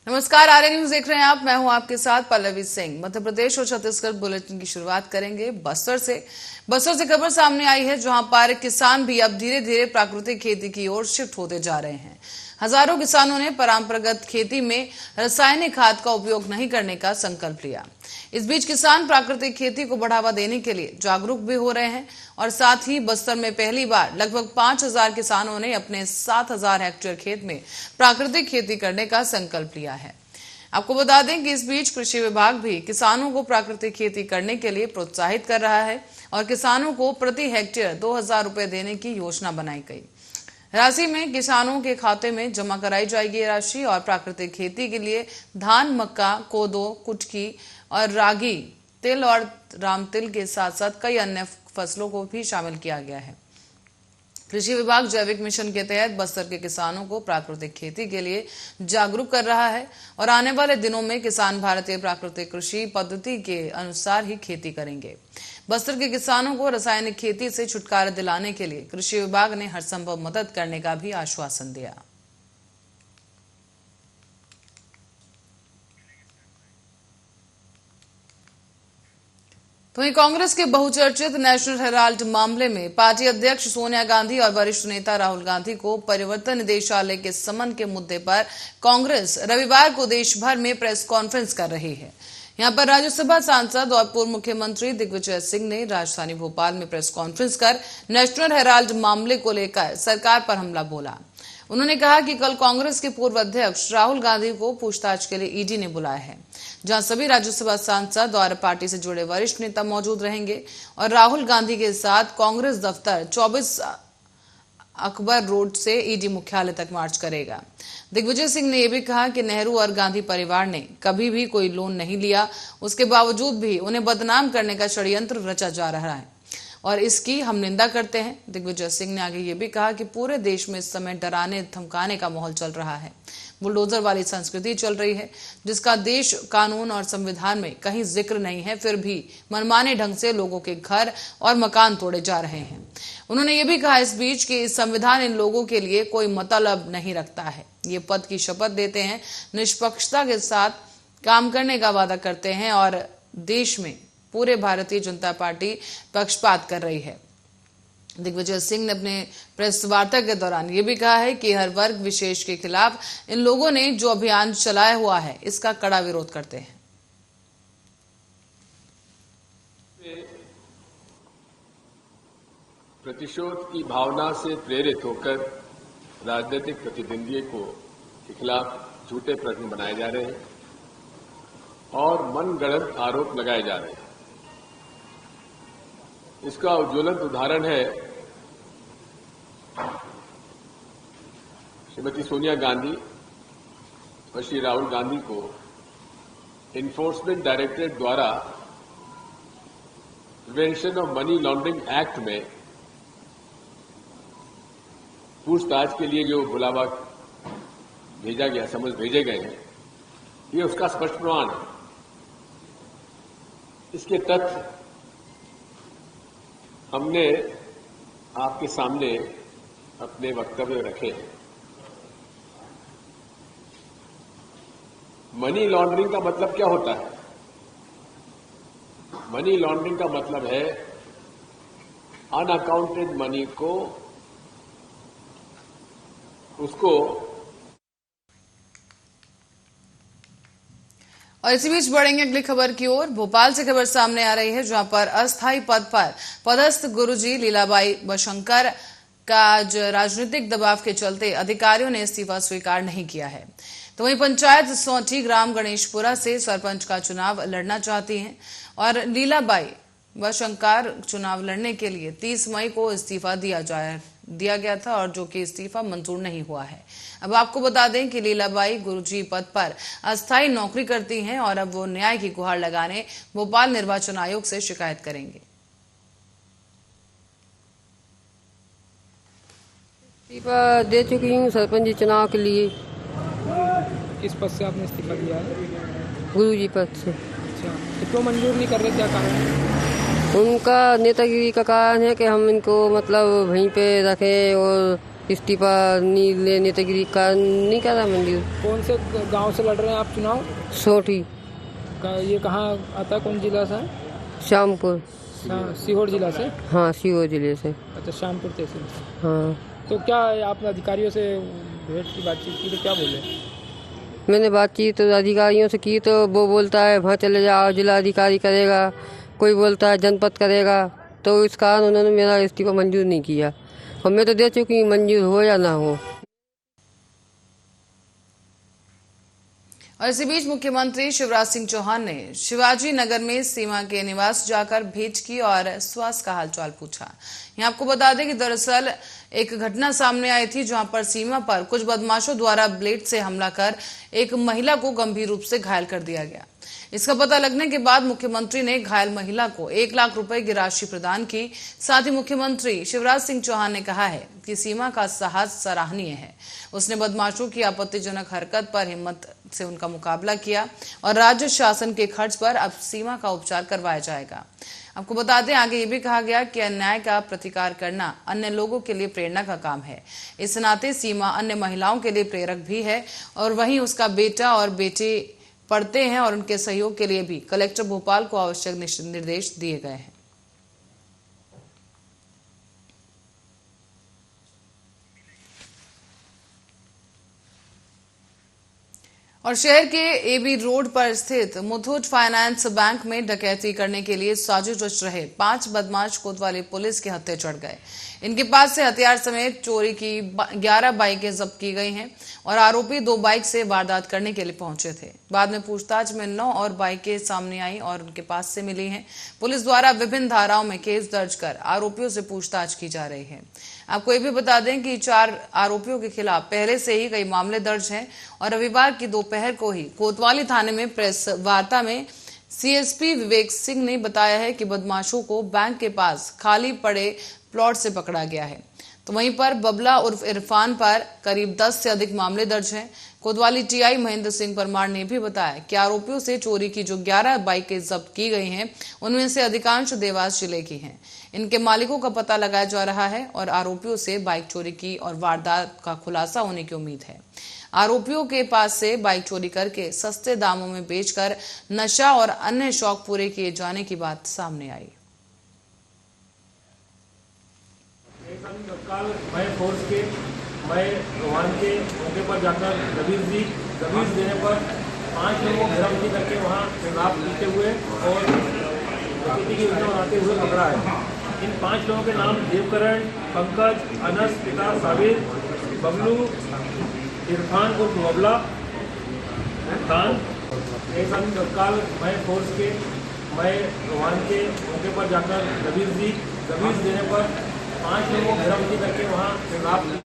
नमस्कार, आर्य न्यूज देख रहे हैं आप। मैं हूं आपके साथ पल्लवी सिंह। मध्य प्रदेश और छत्तीसगढ़ बुलेटिन की शुरुआत करेंगे बस्तर से खबर सामने आई है, जहां पर किसान भी अब धीरे धीरे प्राकृतिक खेती की ओर शिफ्ट होते जा रहे हैं। हजारों किसानों ने परंपरागत खेती में रासायनिक खाद का उपयोग नहीं करने का संकल्प लिया। इस बीच किसान प्राकृतिक खेती को बढ़ावा देने के लिए जागरूक भी हो रहे हैं और साथ ही बस्तर में पहली बार लगभग 5,000 किसानों ने अपने 7,000 हेक्टेयर खेत में प्राकृतिक खेती करने का संकल्प लिया है। आपको बता दें कि इस बीच कृषि विभाग भी किसानों को प्राकृतिक खेती करने के लिए प्रोत्साहित कर रहा है और किसानों को प्रति हेक्टेयर 2,000 रुपए देने की योजना बनाई गई। राशि में किसानों के खाते में जमा कराई जाएगी। ये राशि और प्राकृतिक खेती के लिए धान, मक्का, कोदो, कुटकी और रागी, तिल और रामतिल के साथ साथ कई अन्य फसलों को भी शामिल किया गया है। कृषि विभाग जैविक मिशन के तहत बस्तर के किसानों को प्राकृतिक खेती के लिए जागरूक कर रहा है और आने वाले दिनों में किसान भारतीय प्राकृतिक कृषि पद्धति के अनुसार ही खेती करेंगे। बस्तर के किसानों को रासायनिक खेती से छुटकारा दिलाने के लिए कृषि विभाग ने हर संभव मदद करने का भी आश्वासन दिया। तो वहीं कांग्रेस के बहुचर्चित नेशनल हेराल्ड मामले में पार्टी अध्यक्ष सोनिया गांधी और वरिष्ठ नेता राहुल गांधी को परिवर्तन निदेशालय के समन के मुद्दे पर कांग्रेस रविवार को देश भर में प्रेस कॉन्फ्रेंस कर रही है। यहां पर राज्यसभा सांसद और पूर्व मुख्यमंत्री दिग्विजय सिंह ने राजधानी भोपाल में प्रेस कॉन्फ्रेंस कर नेशनल हेराल्ड मामले को लेकर सरकार पर हमला बोला। उन्होंने कहा कि कल कांग्रेस के पूर्व अध्यक्ष राहुल गांधी को पूछताछ के लिए ईडी ने बुलाया है, जहां सभी राज्यसभा सांसद और पार्टी से जुड़े वरिष्ठ नेता मौजूद रहेंगे और राहुल गांधी के साथ कांग्रेस दफ्तर 24 अकबर रोड से ईडी मुख्यालय तक मार्च करेगा। दिग्विजय सिंह ने यह भी कहा कि नेहरू और गांधी परिवार ने कभी भी कोई लोन नहीं लिया, उसके बावजूद भी उन्हें बदनाम करने का षड्यंत्र रचा जा रहा है और इसकी हम निंदा करते हैं। दिग्विजय सिंह ने आगे ये भी कहा कि पूरे देश में इस समय डराने धमकाने का माहौल चल रहा है, बुलडोजर वाली संस्कृति चल रही है, जिसका देश कानून और संविधान में कहीं जिक्र नहीं है, फिर भी मनमाने ढंग से लोगों के घर और मकान तोड़े जा रहे हैं। उन्होंने ये भी कहा इस बीच कि संविधान इन लोगों के लिए कोई मतलब नहीं रखता है। ये पद की शपथ देते हैं, निष्पक्षता के साथ काम करने का वादा करते हैं और देश में पूरे भारतीय जनता पार्टी पक्षपात कर रही है। दिग्विजय सिंह ने अपने प्रेस वार्ता के दौरान ये भी कहा है कि हर वर्ग विशेष के खिलाफ इन लोगों ने जो अभियान चलाया हुआ है, इसका कड़ा विरोध करते हैं। प्रतिशोध की भावना से प्रेरित होकर राजनीतिक प्रतिद्वंदियों के खिलाफ झूठे प्रश्न बनाए जा रहे हैं और मनगढ़ंत आरोप लगाए जा रहे हैं। इसका ज्वलंत उदाहरण है श्रीमती सोनिया गांधी और श्री राहुल गांधी को इन्फोर्समेंट डायरेक्टरेट द्वारा prevention of money laundering act में पूछताछ के लिए जो बुलावा भेजा गया, समझ भेजे गए हैं, ये उसका स्पष्ट प्रमाण है। इसके तथ्य हमने आपके सामने अपने वक्तव्य रखे हैं। मनी लॉन्ड्रिंग का मतलब क्या होता है? मनी लॉन्ड्रिंग का मतलब है अनअकाउंटेड मनी को उसको। और इसी बीच बढ़ेंगे अगली खबर की ओर। भोपाल से खबर सामने आ रही है, जहां पर अस्थायी पद पर पदस्थ गुरुजी लीलाबाई बशंकर का आज राजनीतिक दबाव के चलते अधिकारियों ने इस्तीफा स्वीकार नहीं किया है। तो वहीं पंचायत सौठी ग्राम गणेशपुरा से सरपंच का चुनाव लड़ना चाहती हैं और लीलाबाई बशंकर चुनाव लड़ने के लिए 30 मई को इस्तीफा दिया गया था और जो कि इस्तीफा मंजूर नहीं हुआ है। अब आपको बता दें कि लीलाबाई गुरुजी पद पर अस्थायी नौकरी करती हैं और अब वो न्याय की गुहार लगाने भोपाल निर्वाचन आयोग से शिकायत करेंगे। इस्तीफा दे चुकी हूँ सरपंच चुनाव के लिए। किस पद से आपने इस्तीफा दिया है? गुरुजी पद से। अच्छा, तो क्यों मंजूर नहीं कर रहे, क्या कारण है? उनका नेतागिरी का कारण है कि हम इनको मतलब वहीं पे रखें और इस्तीफा नहीं लेने तक का नहीं करा मंजूर। कौन से गांव से लड़ रहे हैं आप चुनाव? सोठी। ये कहाँ आता है, कौन जिला से? श्यामपुर। सीहोर जिला से? हाँ, सीहोर जिले से। अच्छा, श्यामपुर तहसील से। हाँ। तो क्या आपने अधिकारियों से भेंट की, बातचीत की, तो क्या बोले? मैंने बातचीत अधिकारियों से की तो वो बोलता है वहाँ चले जाओ, जिला अधिकारी करेगा, कोई बोलता है जनपद करेगा, तो इस कारण उन्होंने मेरा इस्तीफा मंजूर नहीं किया। और मैं तो दे चुकी, मंजूर हो या ना हो। और इसी बीच मुख्यमंत्री शिवराज सिंह चौहान ने शिवाजी नगर में सीमा के निवास जाकर भेंट की और स्वास्थ्य का हालचाल पूछा। यहाँ आपको बता दें कि दरअसल एक घटना सामने आई थी जहां पर सीमा पर कुछ बदमाशों द्वारा ब्लेड से हमला कर एक महिला को गंभीर रूप से घायल कर दिया गया। इसका पता लगने के बाद मुख्यमंत्री ने घायल महिला को 1 लाख रुपए की राशि प्रदान की। साथ ही मुख्यमंत्री शिवराज सिंह चौहान ने कहा है कि सीमा का साहस सराहनीय है। उसने बदमाशों की आपत्तिजनक हरकत पर हिम्मत से उनका मुकाबला किया और राज्य शासन के खर्च पर अब सीमा का उपचार करवाया जाएगा। आपको बता दें, आगे ये भी कहा गया कि अन्याय का प्रतिकार करना अन्य लोगों के लिए प्रेरणा का काम है। इस नाते सीमा अन्य महिलाओं के लिए प्रेरक भी है और वहीं उसका बेटा और बेटी पढ़ते हैं और उनके सहयोग के लिए भी कलेक्टर भोपाल को आवश्यक निर्देश दिए गए हैं। और शहर के एबी रोड पर स्थित मुथूट फाइनेंस बैंक में डकैती करने के लिए साजिश रच रहे 5 बदमाश कोतवाली पुलिस के हत्थे चढ़ गए। इनके पास से हथियार समेत चोरी की 11 बाइकें जब्त की गई हैं और आरोपी 2 बाइक से वारदात करने के लिए पहुंचे थे। बाद में पूछताछ में 9 और बाइकें सामने आई और उनके पास से मिली हैं। पुलिस द्वारा विभिन्न धाराओं में केस दर्ज कर आरोपियों से पूछताछ की जा रही है। आपको ये भी बता दें कि 4 आरोपियों के खिलाफ पहले से ही कई मामले दर्ज हैं और रविवार की दोपहर को ही कोतवाली थाने में प्रेस वार्ता में सीएसपी विवेक सिंह ने बताया है कि बदमाशों को बैंक के पास खाली पड़े प्लॉट से पकड़ा गया है। तो वहीं पर बबला उर्फ इरफान पर करीब 10 से अधिक मामले दर्ज हैं। कोतवाली टीआई महेंद्र सिंह परमार ने भी बताया कि आरोपियों से चोरी की जो 11 बाइकें जब्त की गई हैं, उनमें से अधिकांश देवास जिले की हैं। इनके मालिकों का पता लगाया जा रहा है और आरोपियों से बाइक चोरी की और वारदात का खुलासा होने की उम्मीद है। आरोपियों के पास से बाइक चोरी करके सस्ते दामों में बेचकर नशा और अन्य शौक पूरे किए जाने की बात सामने आई। मैं फोर्स के रोहान के मौके पर जाकर दबीज देने पर 5 लोगों को गिरफ्तार करके वहाँ शराब पीते हुए और डकैती की योजना बनाते हुए पकड़ा है। इन 5 लोगों के नाम देवकरण, पंकज, अनस, पिता साबिर, बबलू, इरफान को बबला खान। एक दिन तत्काल मैं फोर्स के रोहान के मौके पर जाकर दबीज देने पर 5 लोगों को गिरफ्तार करके वहाँ शराब।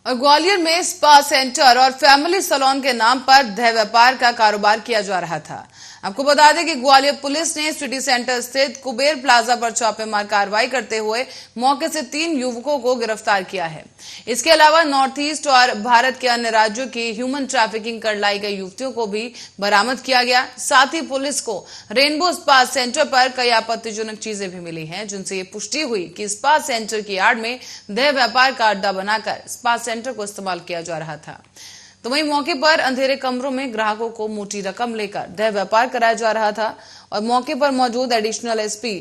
ग्वालियर में स्पा सेंटर और फैमिली सैलून के नाम पर देह व्यापार का कारोबार किया जा रहा था। आपको बता दें कि ग्वालियर पुलिस ने सिटी सेंटर स्थित कुबेर प्लाजा पर छापेमार कार्रवाई करते हुए मौके से 3 युवकों को गिरफ्तार किया है। इसके अलावा नॉर्थ ईस्ट और भारत के अन्य राज्यों की ह्यूमन ट्रैफिकिंग कर लाई गई युवतियों को भी बरामद किया गया। साथ ही पुलिस को रेनबो स्पा सेंटर पर कई आपत्तिजनक चीजें भी मिली हैं, जिनसे ये पुष्टि हुई कि स्पा सेंटर की आड़ में देह व्यापार का अड्डा बनाकर स्पा सेंटर को इस्तेमाल किया जा रहा था। तो वहीं मौके पर अंधेरे कमरों में ग्राहकों को मोटी रकम लेकर देह व्यापार कराया जा रहा था और मौके पर मौजूद एडिशनल एसपी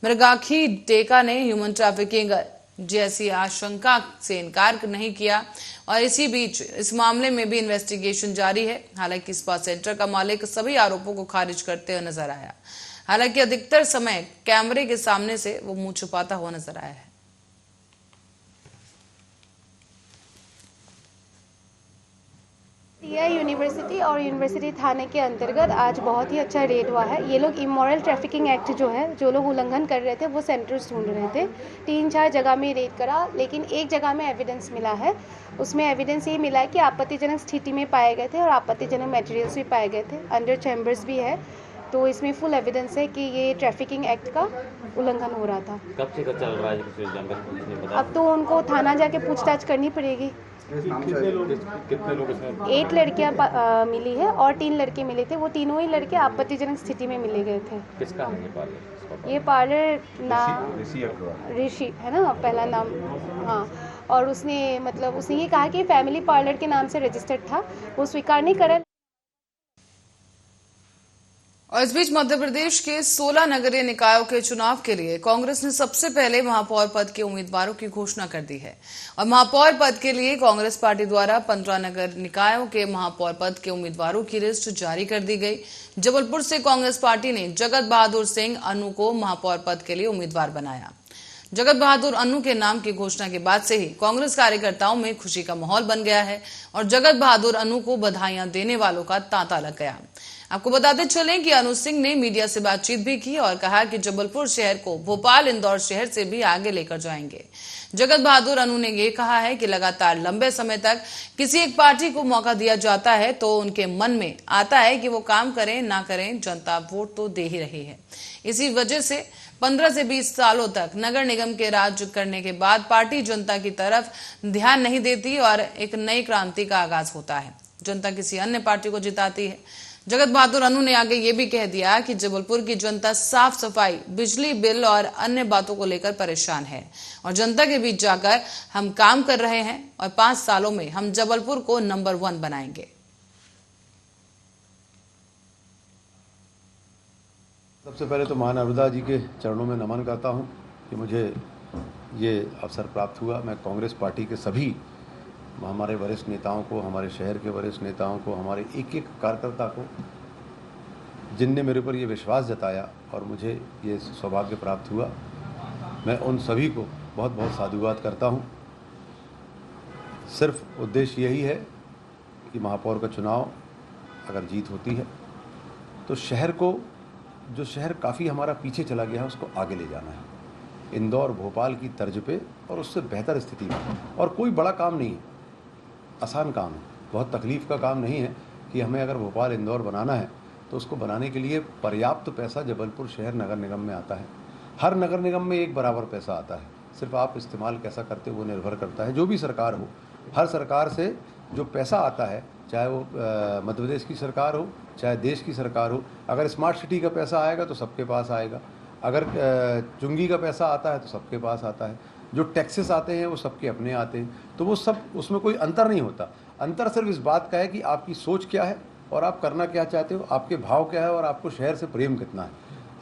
मृगाखी टेका ने ह्यूमन ट्रैफिकिंग जैसी आशंका से इनकार नहीं किया और इसी बीच इस मामले में भी इन्वेस्टिगेशन जारी है। हालांकि स्पा सेंटर का मालिक सभी आरोपों को खारिज करते हुए नजर आया। हालांकि अधिकतर समय कैमरे के सामने से वो मुंह छुपाता हुआ नजर आया है। यूनिवर्सिटी और यूनिवर्सिटी थाने के अंतर्गत आज बहुत ही अच्छा रेड हुआ है। ये लोग इमोरल ट्रैफिकिंग एक्ट जो है, जो लोग उल्लंघन कर रहे थे, वो सेंटर्स ढूंढ रहे थे। 3-4 जगह में रेड करा, लेकिन एक जगह में एविडेंस मिला है। उसमें एविडेंस ये मिला है कि आपत्तिजनक स्थिति में पाए गए थे और आपत्तिजनक मटेरियल्स भी पाए गए थे, अंडर चैम्बर्स भी है। तो इसमें फुल एविडेंस है कि ये ट्रैफिकिंग एक्ट का उल्लंघन हो रहा था। कब से चल रहा है? अब तो उनको थाना जाके पूछताछ करनी पड़ेगी, कितने लोग हैं? 8 लड़कियां मिली है और 3 लड़के मिले थे। वो तीनों ही लड़के आपत्तिजनक स्थिति में मिले गए थे। किसका है ये पार्लर? ये पार्लर नाम ऋषि है ना, पहला नाम। हाँ, और उसने ये कहा कि फैमिली पार्लर के नाम से रजिस्टर्ड था, वो स्वीकार नहीं करा। और इस बीच मध्य प्रदेश के 16 नगरीय निकायों के चुनाव के लिए कांग्रेस ने सबसे पहले महापौर पद के उम्मीदवारों की घोषणा कर दी है। और महापौर पद के लिए कांग्रेस पार्टी द्वारा 15 नगर निकायों के महापौर पद के उम्मीदवारों की लिस्ट जारी कर दी गई। जबलपुर से कांग्रेस पार्टी ने जगत बहादुर सिंह अन्नू को महापौर पद के लिए उम्मीदवार बनाया। जगत बहादुर अन्नू के नाम की घोषणा के बाद से ही कांग्रेस कार्यकर्ताओं में खुशी का माहौल बन गया है और जगत बहादुर अन्नू को बधाइयां देने वालों का तांता लग गया। आपको बताते चलें कि अनु सिंह ने मीडिया से बातचीत भी की और कहा कि जबलपुर शहर को भोपाल इंदौर शहर से भी आगे लेकर जाएंगे। जगत बहादुर अन्नू ने ये कहा है कि लगातार लंबे समय तक किसी एक पार्टी को मौका दिया जाता है तो उनके मन में आता है कि वो काम करें ना करें, जनता वोट तो दे ही रही है। इसी वजह से 15 से 20 सालों तक नगर निगम के राज करने के बाद पार्टी जनता की तरफ ध्यान नहीं देती और एक नई क्रांति का आगाज होता है। जनता किसी अन्य पार्टी को जिताती है। जगत बहादुर अन्नू ने आगे ये भी कह दिया कि जबलपुर की जनता साफ सफाई, बिजली बिल और अन्य बातों को लेकर परेशान है और जनता के बीच जाकर हम काम कर रहे हैं और 5 सालों में हम जबलपुर को नंबर 1 बनाएंगे। सबसे पहले तो महानर्मदा जी के चरणों में नमन करता हूं कि मुझे ये अवसर प्राप्त हुआ। मैं कांग्रेस पार्टी के सभी हमारे वरिष्ठ नेताओं को, हमारे शहर के वरिष्ठ नेताओं को, हमारे एक एक कार्यकर्ता को, जिनने मेरे ऊपर ये विश्वास जताया और मुझे ये सौभाग्य प्राप्त हुआ, मैं उन सभी को बहुत बहुत साधुवाद करता हूँ। सिर्फ उद्देश्य यही है कि महापौर का चुनाव अगर जीत होती है तो शहर को, जो शहर काफ़ी हमारा पीछे चला गया है, उसको आगे ले जाना है, इंदौर भोपाल की तर्ज पे और उससे बेहतर स्थिति में। और कोई बड़ा काम नहीं है, आसान काम है, बहुत तकलीफ़ का काम नहीं है कि हमें अगर भोपाल इंदौर बनाना है तो उसको बनाने के लिए पर्याप्त पैसा जबलपुर शहर नगर निगम में आता है। हर नगर निगम में एक बराबर पैसा आता है, सिर्फ आप इस्तेमाल कैसा करते हो वो निर्भर करता है। जो भी सरकार हो, हर सरकार से जो पैसा आता है, चाहे वो मध्य प्रदेश की सरकार हो, चाहे देश की सरकार हो, अगर स्मार्ट सिटी का पैसा आएगा तो सबके पास आएगा, अगर चुंगी का पैसा आता है तो सबके पास आता है, जो टैक्सेस आते हैं वो सबके अपने आते हैं, तो वो सब, उसमें कोई अंतर नहीं होता। अंतर सिर्फ इस बात का है कि आपकी सोच क्या है और आप करना क्या चाहते हो, आपके भाव क्या है और आपको शहर से प्रेम कितना है।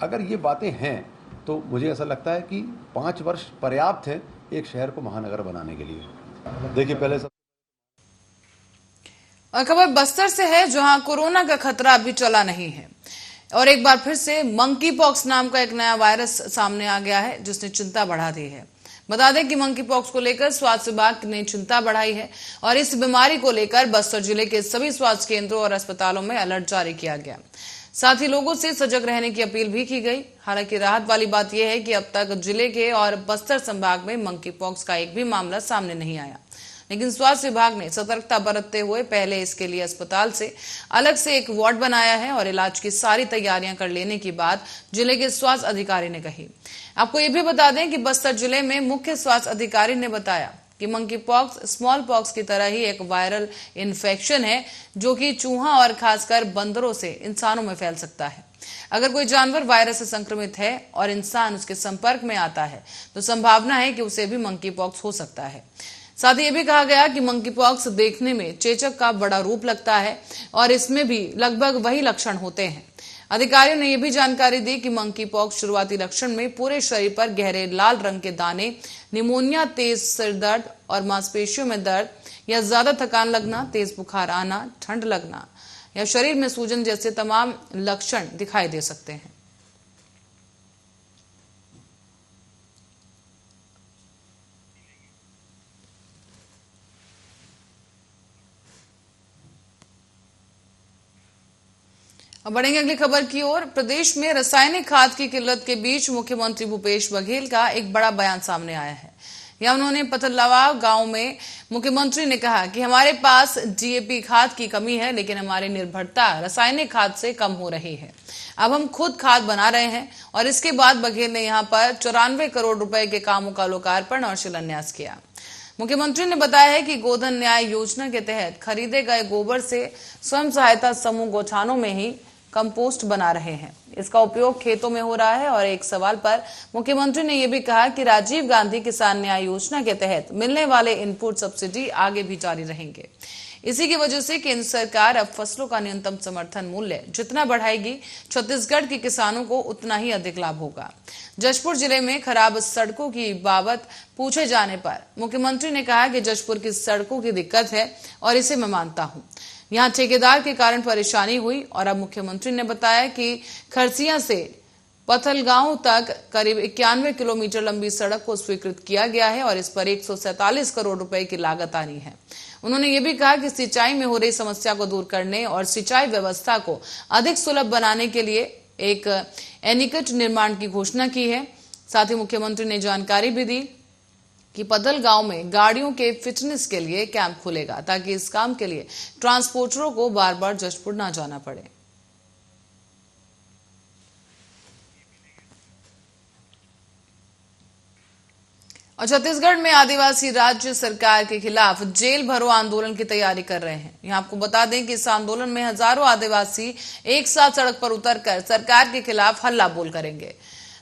अगर ये बातें हैं तो मुझे ऐसा लगता है कि 5 वर्ष पर्याप्त है एक शहर को महानगर बनाने के लिए। देखिए, पहले सब और खबर बस्तर से है, जहां कोरोना का खतरा अभी चला नहीं है और एक बार फिर से मंकी पॉक्स नाम का एक नया वायरस सामने आ गया है जिसने चिंता बढ़ा दी है। बता दें कि मंकी पॉक्स को लेकर स्वास्थ्य विभाग ने चिंता बढ़ाई है और इस बीमारी को लेकर बस्तर जिले के सभी स्वास्थ्य केंद्रों और अस्पतालों में अलर्ट जारी किया गया। साथ ही लोगों से सजग रहने की अपील भी की गई। हालांकि राहत वाली बात यह है कि अब तक जिले के और बस्तर संभाग में मंकी पॉक्स का एक भी मामला सामने नहीं आया, लेकिन स्वास्थ्य विभाग ने सतर्कता बरतते हुए पहले इसके लिए अस्पताल से अलग से एक वार्ड बनाया है और इलाज की सारी तैयारियां कर लेने की बात जिले के स्वास्थ्य अधिकारी ने कही। आपको ये भी बता दें कि बस्तर जिले में मुख्य स्वास्थ्य अधिकारी ने बताया कि मंकी पॉक्स स्मॉल पॉक्स की तरह ही एक वायरल इन्फेक्शन है जो कि चूहा और खासकर बंदरों से इंसानों में फैल सकता है। अगर कोई जानवर वायरस से संक्रमित है और इंसान उसके संपर्क में आता है तो संभावना है कि उसे भी मंकी पॉक्स हो सकता है। साथ ही ये भी कहा गया कि मंकी पॉक्स देखने में चेचक का बड़ा रूप लगता है और इसमें भी लगभग वही लक्षण होते हैं। अधिकारियों ने यह भी जानकारी दी कि मंकी पॉक्स शुरुआती लक्षण में पूरे शरीर पर गहरे लाल रंग के दाने, निमोनिया, तेज सिर दर्द और मांसपेशियों में दर्द या ज्यादा थकान लगना, तेज बुखार आना, ठंड लगना या शरीर में सूजन जैसे तमाम लक्षण दिखाई दे सकते हैं। अब बढ़ेंगे अगली खबर की ओर। प्रदेश में रासायनिक खाद की किल्लत के बीच मुख्यमंत्री भूपेश बघेल का एक बड़ा बयान सामने आया है। यह उन्होंने पथलवा गांव में मुख्यमंत्री ने कहा कि हमारे पास डीएपी खाद की कमी है, लेकिन हमारी निर्भरता रासायनिक खाद से कम हो रही है। अब हम खुद खाद बना रहे हैं। और इसके बाद बघेल ने यहां पर 94 करोड़ रुपए के कामों का लोकार्पण और शिलान्यास किया। मुख्यमंत्री ने बताया है कि गोधन न्याय योजना के तहत खरीदे गए गोबर से स्वयं सहायता समूह गौठानों में ही कंपोस्ट बना रहे हैं। इसका उपयोग खेतों में हो रहा है। और एक सवाल पर मुख्यमंत्री ने यह भी कहा कि राजीव गांधी किसान न्याय योजना के तहत मिलने वाले इनपुट सब्सिडी आगे भी जारी रहेंगे। इसी की वजह से केंद्र सरकार अब फसलों का न्यूनतम समर्थन मूल्य जितना बढ़ाएगी, छत्तीसगढ़ के किसानों को उतना ही अधिक लाभ होगा। जशपुर जिले में खराब सड़कों की बाबत पूछे जाने पर मुख्यमंत्री ने कहा कि जशपुर की सड़कों की दिक्कत है और इसे मैं मानता हूं। यहां ठेकेदार के कारण परेशानी हुई और अब मुख्यमंत्री ने बताया कि खरसिया से पथलगांव तक करीब 91 किलोमीटर लंबी सड़क को स्वीकृत किया गया है और इस पर 147 करोड़ रुपए की लागत आनी है। उन्होंने ये भी कहा कि सिंचाई में हो रही समस्या को दूर करने और सिंचाई व्यवस्था को अधिक सुलभ बनाने के लिए एक एनीकट निर्माण की घोषणा की है। साथ ही मुख्यमंत्री ने जानकारी भी दी कि पथलगांव में गाड़ियों के फिटनेस के लिए कैंप खुलेगा ताकि इस काम के लिए ट्रांसपोर्टरों को बार बार जशपुर न जाना पड़े। और छत्तीसगढ़ में आदिवासी राज्य सरकार के खिलाफ जेल भरो आंदोलन की तैयारी कर रहे हैं। यहां आपको बता दें कि इस आंदोलन में हजारों आदिवासी एक साथ सड़क पर उतरकर सरकार के खिलाफ हल्ला बोल करेंगे।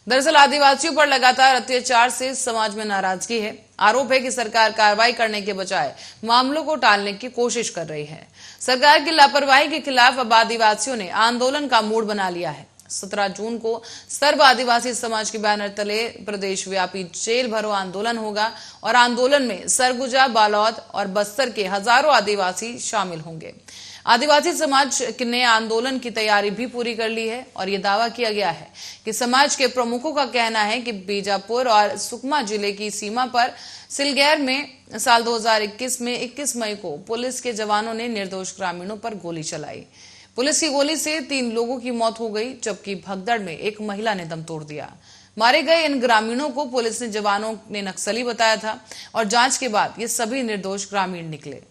दरअसल आदिवासियों पर लगातार अत्याचार से समाज में नाराजगी है। आरोप है कि सरकार कार्रवाई करने के बजाय मामलों को टालने की कोशिश कर रही है। सरकार की लापरवाही के खिलाफ अब आदिवासियों ने आंदोलन का मूड बना लिया है। 17 जून को सर्व आदिवासी समाज के बैनर तले प्रदेश व्यापी जेल भरो आंदोलन होगा और आंदोलन में सरगुजा, बालोद और बस्तर के हजारों आदिवासी शामिल होंगे। आदिवासी समाज ने आंदोलन की तैयारी भी पूरी कर ली है और यह दावा किया गया है कि समाज के प्रमुखों का कहना है कि बीजापुर और सुकमा जिले की सीमा पर सिलगैर में साल 2021 में 21 मई को पुलिस के जवानों ने निर्दोष ग्रामीणों पर गोली चलाई। पुलिस की गोली से 3 लोगों की मौत हो गई, जबकि भगदड़ में एक महिला ने दम तोड़ दिया। मारे गए इन ग्रामीणों को पुलिस ने जवानों ने नक्सली बताया था और जांच के बाद ये सभी निर्दोष ग्रामीण निकले।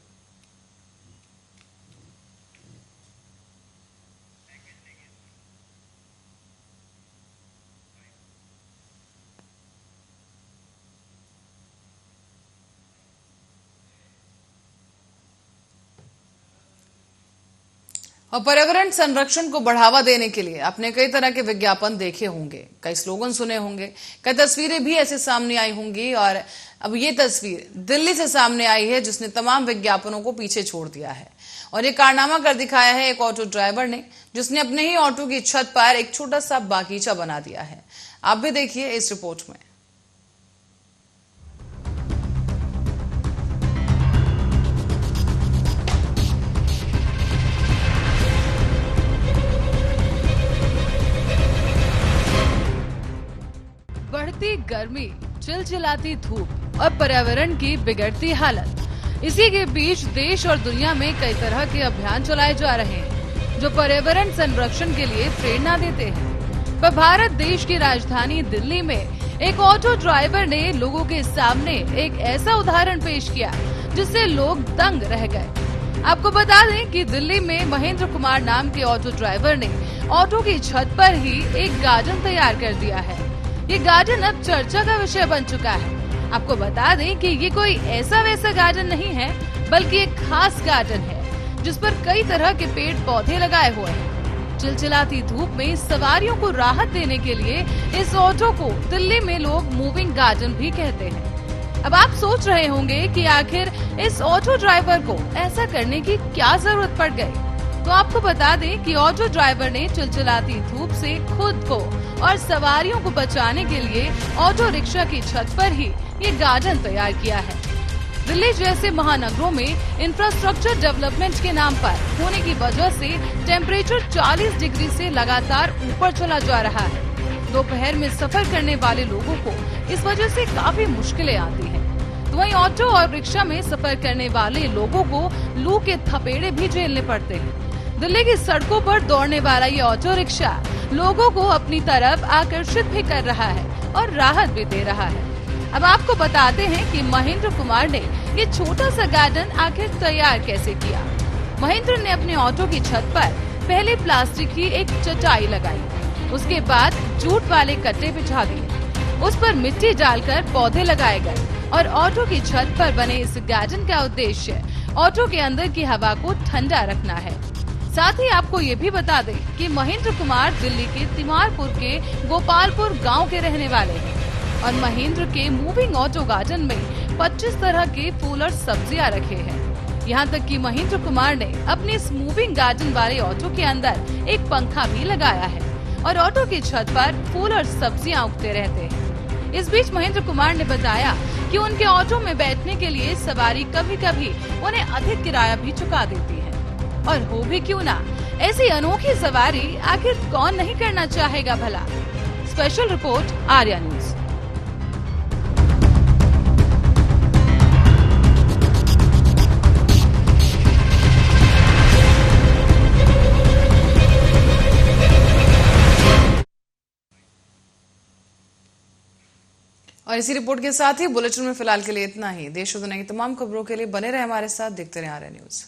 और पर्यावरण संरक्षण को बढ़ावा देने के लिए आपने कई तरह के विज्ञापन देखे होंगे, कई स्लोगन सुने होंगे, कई तस्वीरें भी ऐसे सामने आई होंगी। और अब ये तस्वीर दिल्ली से सामने आई है जिसने तमाम विज्ञापनों को पीछे छोड़ दिया है। और ये कारनामा कर दिखाया है एक ऑटो ड्राइवर ने, जिसने अपने ही ऑटो की छत पर एक छोटा सा बागीचा बना दिया है। आप भी देखिए इस रिपोर्ट में। बढ़ती गर्मी, चिलचिलाती धूप और पर्यावरण की बिगड़ती हालत, इसी के बीच देश और दुनिया में कई तरह के अभियान चलाए जा रहे हैं जो पर्यावरण संरक्षण के लिए प्रेरणा देते हैं। पर भारत देश की राजधानी दिल्ली में एक ऑटो ड्राइवर ने लोगों के सामने एक ऐसा उदाहरण पेश किया जिससे लोग दंग रह गए। आपको बता दें कि दिल्ली में महेंद्र कुमार नाम के ऑटो ड्राइवर ने ऑटो की छत पर ही एक गार्डन तैयार कर दिया है। ये गार्डन अब चर्चा का विषय बन चुका है। आपको बता दें कि ये कोई ऐसा वैसा गार्डन नहीं है, बल्कि एक खास गार्डन है जिस पर कई तरह के पेड़ पौधे लगाए हुए हैं। चिलचिलाती धूप में सवारियों को राहत देने के लिए इस ऑटो को दिल्ली में लोग मूविंग गार्डन भी कहते हैं। अब आप सोच रहे होंगे कि आखिर इस ऑटो ड्राइवर को ऐसा करने की क्या जरूरत पड़ गई। तो आपको बता दें कि ऑटो ड्राइवर ने चिलचिलाती धूप से खुद को और सवारियों को बचाने के लिए ऑटो रिक्शा की छत पर ही ये गार्डन तैयार किया है। दिल्ली जैसे महानगरों में इंफ्रास्ट्रक्चर डेवलपमेंट के नाम पर होने की वजह से टेम्परेचर 40 डिग्री से लगातार ऊपर चला जा रहा है। दोपहर में सफर करने वाले लोगों को इस वजह से काफी मुश्किलें आती हैं। तो वहीं ऑटो और रिक्शा में सफर करने वाले लोगों को लू के थपेड़े भी झेलने पड़ते हैं। दिल्ली की सड़कों पर दौड़ने वाला ये ऑटो रिक्शा लोगों को अपनी तरफ आकर्षित भी कर रहा है और राहत भी दे रहा है। अब आपको बताते हैं कि महेंद्र कुमार ने ये छोटा सा गार्डन आखिर तैयार कैसे किया। महेंद्र ने अपने ऑटो की छत पर पहले प्लास्टिक की एक चटाई लगाई, उसके बाद जूट वाले कट्टे बिछा दिए, उस पर मिट्टी डालकर पौधे लगाए गए और ऑटो की छत पर बने इस गार्डन का उद्देश्य ऑटो के अंदर की हवा को ठंडा रखना है। साथ ही आपको ये भी बता दें कि महेंद्र कुमार दिल्ली के तिमारपुर के गोपालपुर गांव के रहने वाले हैं और महेंद्र के मूविंग ऑटो गार्डन में 25 तरह के फूल और सब्जियां रखे हैं। यहाँ तक कि महेंद्र कुमार ने अपने इस मूविंग गार्डन वाले ऑटो के अंदर एक पंखा भी लगाया है और ऑटो की छत पर फूल और सब्जियां उगते रहते हैं। इस बीच महेंद्र कुमार ने बताया कि उनके ऑटो में बैठने के लिए सवारी कभी कभी उन्हें अधिक किराया भी चुका देती है और हो भी क्यों ना, ऐसी अनोखी सवारी आखिर कौन नहीं करना चाहेगा भला। Special report Arya news. और इसी रिपोर्ट के साथ ही बुलेटिन में फिलहाल के लिए इतना ही। देश और दुनिया की तमाम खबरों के लिए बने रहे हमारे साथ, देखते रहे आर्या न्यूज।